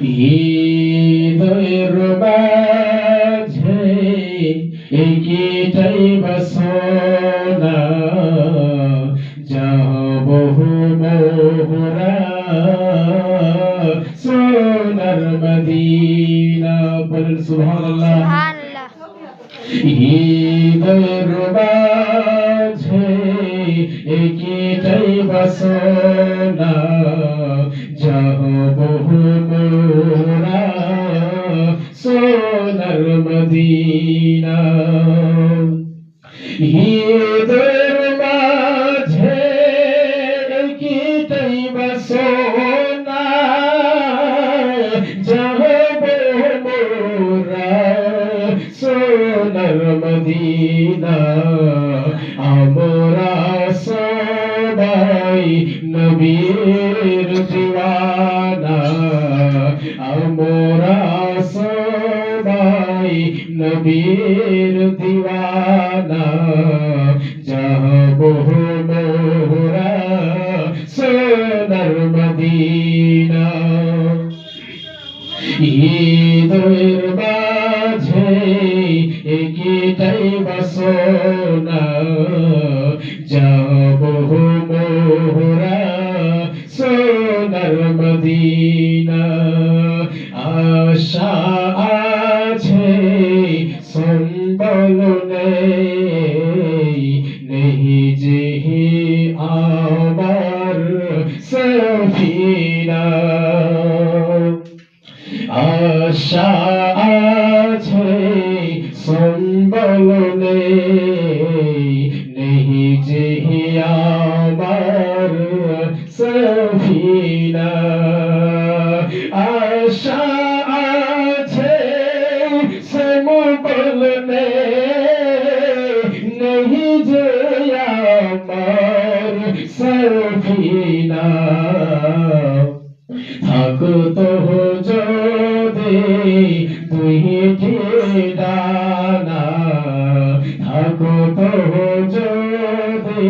হৃদয়ের মাঝে একটাই বাসনা, যাব মোহরা সোনার মদিনা। বলেন সুবহানাল্লাহ। হৃদয়ের মাঝে একটাই বাসনা, যাব মোরা সোনার মদিনা। হৃদয়ের মাঝে একটাই বাসনা, যাব মোরা সোনার মদিনা। আমরা সবাই নবীর দিওয়ানা, আমরা সবাই নবীর দিওয়ানা, যাব মোরা সোনার মদিনা। হৃদয়ের মাঝে একটাই বাসনা, যাব মোরা সোনার মদিনা। আশা আছে সম্বল নেই যে আমার সফিনা। আশা আছে সম্বল নেই যে আমার সফিনা। আশা আছে সম্বল নেই যে আমার সফিনা। থাকতো যদি দুইটি ডানা, থাকতো যদি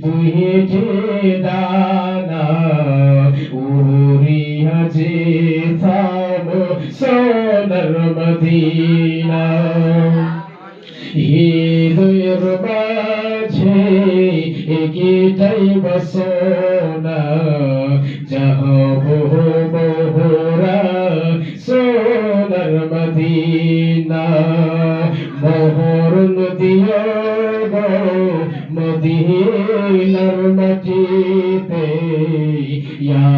দুইটি ডানা, উড়িয়া যেতাম সোনার মদিনা। হৃদয়ের মাঝে একটাই বাসনা, যাব মোরা সোনার মদিনা। মোহর নদিয়া গো মদিনার মাটিতে, ইয়া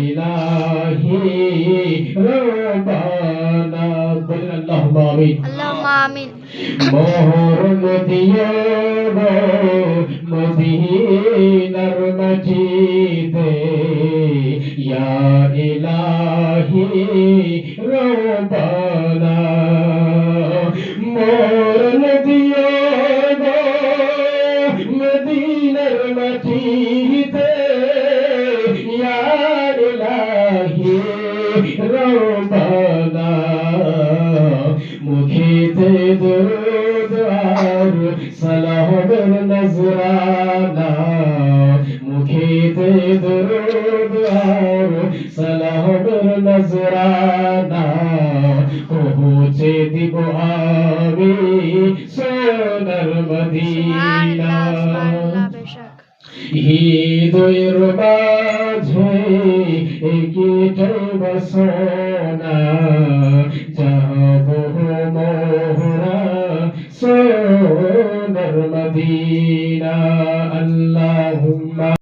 ইলাহি রব্বানা। বলেন আল্লাহুম্মা আমিন। আল্লাহুম্মা আমিন। মোহর নদিয়া গো মদিনার মাটিতে, ইয়া ইলাহি রব্বানা। মোহর নদিয়া গো মদিনার মাটিতে, ইয়া ইলাহি রব্বানা। মুখেতে দুরূদ আর সালামের নজরানা, মুখেতে দুরূদ আর সালামের নজরানা, পৌঁছে দিব আমি সোনার মদিনা। হৃদয়ের মাঝে একটাই বাসনা, যাব মোরা সোনার মদিনা। আল্লাহুম্মা